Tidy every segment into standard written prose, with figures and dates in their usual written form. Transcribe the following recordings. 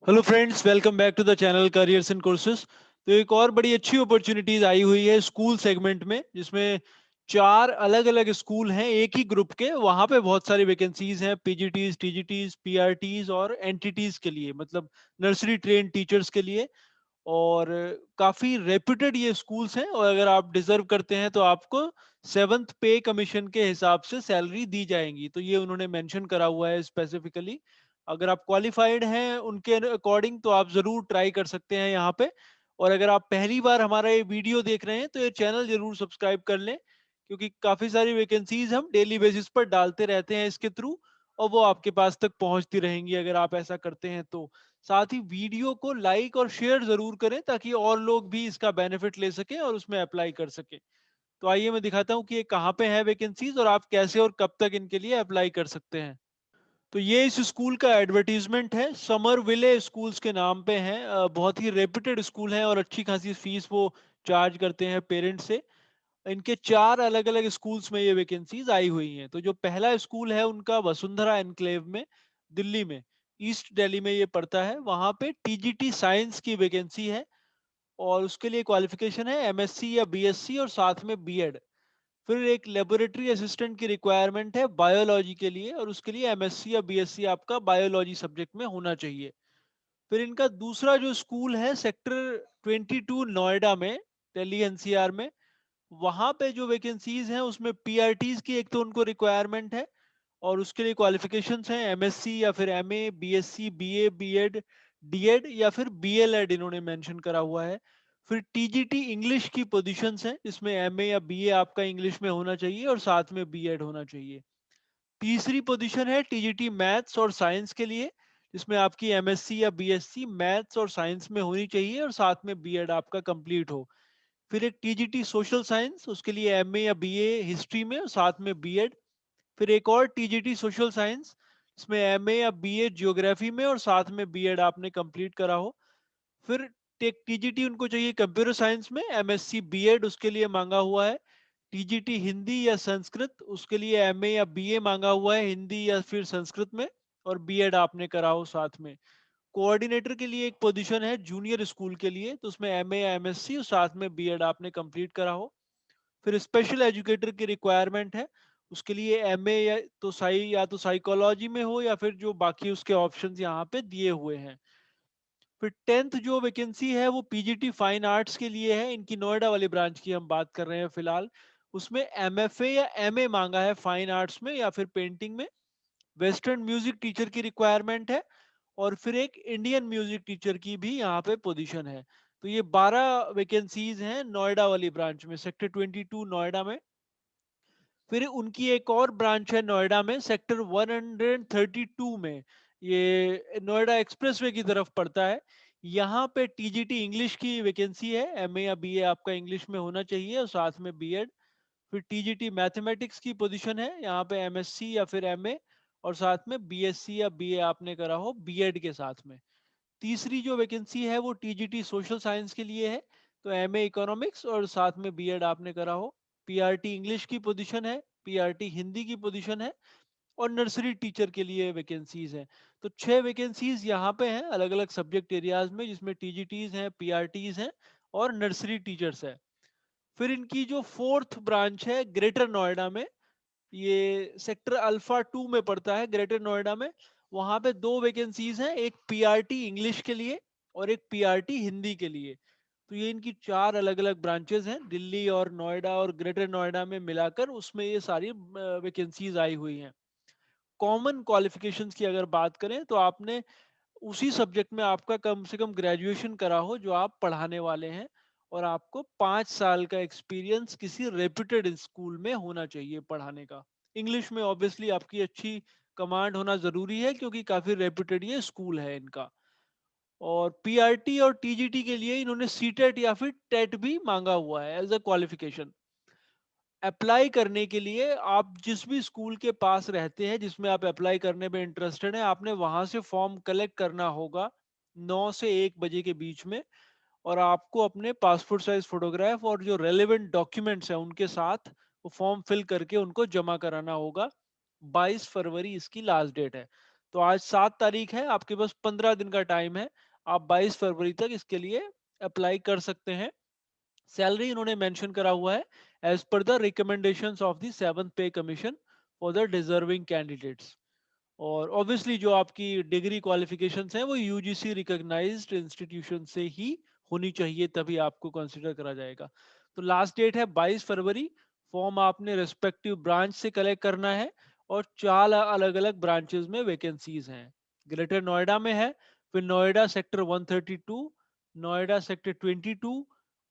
Hello friends, welcome back to the channel careers and courses. तो एक और बड़ी अच्छी अपॉर्चुनिटीज आई हुई है स्कूल सेगमेंट में, जिसमें चार अलग अलग स्कूल हैं एक ही ग्रुप के। वहां पे बहुत सारी वैकेंसीज हैं पीजीटीज, टीजीटीज, पीआरटीज और एनटीटीज के लिए, मतलब नर्सरी ट्रेन टीचर्स के लिए। और काफी रेप्यूटेड ये स्कूल्स हैं, और अगर आप डिजर्व करते हैं तो आपको सेवंथ पे कमीशन के हिसाब से सैलरी दी जाएंगी। तो ये उन्होंने मेंशन करा हुआ है स्पेसिफिकली। अगर आप क्वालिफाइड हैं उनके अकॉर्डिंग तो आप जरूर ट्राई कर सकते हैं यहाँ पे। और अगर आप पहली बार हमारा ये वीडियो देख रहे हैं तो ये चैनल जरूर सब्सक्राइब कर लें, क्योंकि काफी सारी वैकेंसीज हम डेली बेसिस पर डालते रहते हैं इसके थ्रू, और वो आपके पास तक पहुंचती रहेंगी अगर आप ऐसा करते हैं तो। साथ ही वीडियो को लाइक और शेयर जरूर करें ताकि और लोग भी इसका बेनिफिट ले सकें और उसमें अप्लाई कर सकें। तो आइए मैं दिखाता हूँ कि ये कहाँ पे है वैकेंसीज, और आप कैसे और कब तक इनके लिए अप्लाई कर सकते हैं। तो ये इस स्कूल का एडवर्टीजमेंट है, समर विले स्कूल्स के नाम पे है। बहुत ही रेप्यूटेड स्कूल है और अच्छी खासी फीस वो चार्ज करते हैं पेरेंट्स से। इनके चार अलग अलग स्कूल्स में ये वैकेंसीज आई हुई हैं। तो जो पहला स्कूल है उनका वसुंधरा एनक्लेव में, दिल्ली में, ईस्ट दिल्ली में ये पड़ता है। वहां पे टीजीटी साइंस की वैकेंसी है, और उसके लिए क्वालिफिकेशन है एमएससी या बीएससी और साथ में बीएड। फिर एक लेबोरेटरी असिस्टेंट की रिक्वायरमेंट है बायोलॉजी के लिए, और उसके लिए एमएससी या बीएससी आपका बायोलॉजी सब्जेक्ट में होना चाहिए। फिर इनका दूसरा जो स्कूल है सेक्टर 22 नोएडा में, दिल्ली एनसीआर में। वहां पे जो वैकेंसीज हैं उसमें पीआरटीज की एक तो उनको रिक्वायरमेंट है, और उसके लिए क्वालिफिकेशंस हैं एमएससी या फिर MA, BSc, BA, BEd, DEd या फिर बीएलएड इन्होंने मेंशन करा हुआ है। फिर टीजीटी इंग्लिश की पोजीशंस हैं, जिसमें एमए या बीए आपका इंग्लिश में होना चाहिए और साथ में बीएड होना चाहिए। तीसरी पोजीशन है टीजीटी मैथ्स और साइंस के लिए, जिसमें आपकी एमएससी या बीएससी मैथ्स और साइंस में होनी चाहिए और साथ में बीएड आपका कंप्लीट हो। फिर एक टीजीटी सोशल साइंस, उसके लिए एमए या बीए हिस्ट्री में और साथ में बीएड। फिर एक और टीजीटी सोशल साइंस, इसमें एमए या बीए ज्योग्राफी में और साथ में बीएड आपने कंप्लीट करा हो। फिर टेक टीजीटी उनको चाहिए कंप्यूटर साइंस में, एमएससी बीएड उसके लिए मांगा हुआ है। टीजीटी हिंदी या संस्कृत, उसके लिए एमए या बीए मांगा हुआ है हिंदी या फिर संस्कृत में, और बीएड आपने करा हो साथ में। कोऑर्डिनेटर के लिए एक पोजीशन है जूनियर स्कूल के लिए, तो उसमें एमए या एमएससी और साथ में बीएड आपने कंप्लीट करा हो। फिर स्पेशल एजुकेटर की रिक्वायरमेंट है, उसके लिए एमए या तो साइकोलॉजी में हो या फिर जो बाकी उसके ऑप्शंस यहाँ पे दिए हुए हैं। फिर टेंथ जो वैकेंसी है वो पीजीटी फाइन आर्ट्स के लिए है। इनकी नोएडा वाली ब्रांच की हम बात कर रहे हैं फिलहाल। उसमें एमएफए या एमए मांगा है फाइन आर्ट्स में या फिर पेंटिंग में। वेस्टर्न म्यूजिक टीचर की रिक्वायरमेंट है, और फिर एक इंडियन म्यूजिक टीचर की भी यहाँ पे पोजीशन है। तो ये 12 वैकेंसीज हैं नोएडा वाली ब्रांच में, सेक्टर 22 नोएडा में। फिर उनकी एक और ब्रांच है नोएडा में सेक्टर 132 में, ये नोएडा एक्सप्रेसवे की तरफ पड़ता है। यहाँ पे टीजीटी इंग्लिश की वैकेंसी है, एमए या बीए आपका इंग्लिश में होना चाहिए और साथ में बीएड। फिर टीजीटी मैथमेटिक्स की पोजीशन है, यहाँ पे एमएससी या फिर एमए और साथ में बीएससी या बीए आपने करा हो बीएड के साथ में। तीसरी जो वैकेंसी है वो टीजीटी सोशल साइंस के लिए है, तो एमए इकोनॉमिक्स और साथ में बीएड आपने करा हो। पीआरटी इंग्लिश की पोजीशन है, पीआरटी हिंदी की पोजीशन है, और नर्सरी टीचर के लिए वैकेंसीज हैं। तो 6 वैकेंसीज यहाँ पे हैं अलग अलग सब्जेक्ट एरियाज में, जिसमें टीजीटीज हैं, पीआरटीज हैं और नर्सरी टीचर्स हैं। फिर इनकी जो फोर्थ ब्रांच है ग्रेटर नोएडा में, ये सेक्टर अल्फा 2 में पड़ता है ग्रेटर नोएडा में। वहां पे 2 वैकेंसीज हैं, एक पीआरटी इंग्लिश के लिए और एक पीआरटी हिंदी के लिए। तो ये इनकी चार अलग अलग ब्रांचेस हैं, दिल्ली और नोएडा और ग्रेटर नोएडा में मिलाकर उसमें ये सारी वैकेंसीज आई हुई हैं। कॉमन क्वालिफिकेशंस की अगर बात करें तो आपने उसी सब्जेक्ट में आपका कम से कम ग्रेजुएशन करा हो जो आप पढ़ाने वाले हैं, और आपको 5 साल का एक्सपीरियंस किसी रेप्यूटेड स्कूल में होना चाहिए पढ़ाने का। इंग्लिश में ऑब्वियसली आपकी अच्छी कमांड होना जरूरी है, क्योंकि काफी रेप्यूटेड ये स्कूल है इनका। और पीआरटी और टीजीटी के लिए इन्होंने सीटेट या फिर टेट भी मांगा हुआ है एज अ क्वालिफिकेशन। अप्लाई करने के लिए आप जिस भी स्कूल के पास रहते हैं जिसमें आप अप्लाई करने में इंटरेस्टेड हैं, आपने वहां से फॉर्म कलेक्ट करना होगा 9 से 1 बजे के बीच में। और आपको अपने पासपोर्ट साइज फोटोग्राफ और जो रेलेवेंट डॉक्यूमेंट्स हैं उनके साथ वो फॉर्म फिल करके उनको जमा कराना होगा। 22 फरवरी इसकी लास्ट डेट है। तो आज 7 तारीख है, आपके पास 15 दिन का टाइम है। आप 22 फरवरी तक इसके लिए अप्लाई कर सकते हैं। सैलरी इन्होंने मेंशन करा हुआ है as per the recommendations of the 7th पे commission for the deserving candidates. और ऑब्वियसली जो आपकी डिग्री क्वालिफिकेशंस हैं वो यूजीसी रिकॉग्नाइज्ड इंस्टीट्यूशन से ही होनी चाहिए, तभी आपको कंसिडर करा जाएगा। तो लास्ट डेट है 22 फरवरी। फॉर्म आपने रिस्पेक्टिव ब्रांच से कलेक्ट करना है और 4 अलग अलग ब्रांचेस में वैकेंसीज हैं। ग्रेटर नोएडा में है, फिर नोएडा सेक्टर 132, नोएडा सेक्टर 22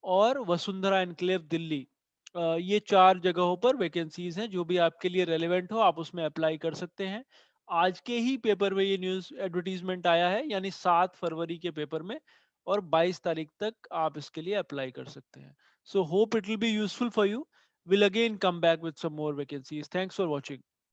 और वसुंधरा एनक्लेव दिल्ली। ये 4 जगहों पर वैकेंसीज हैं। जो भी आपके लिए रेलेवेंट हो आप उसमें अप्लाई कर सकते हैं। आज के ही पेपर में ये न्यूज एडवर्टीजमेंट आया है, यानी 7 फरवरी के पेपर में, और 22 तारीख तक आप इसके लिए अप्लाई कर सकते हैं। So hope it will be useful for you. Will again come back with some more vacancies. Thanks for watching.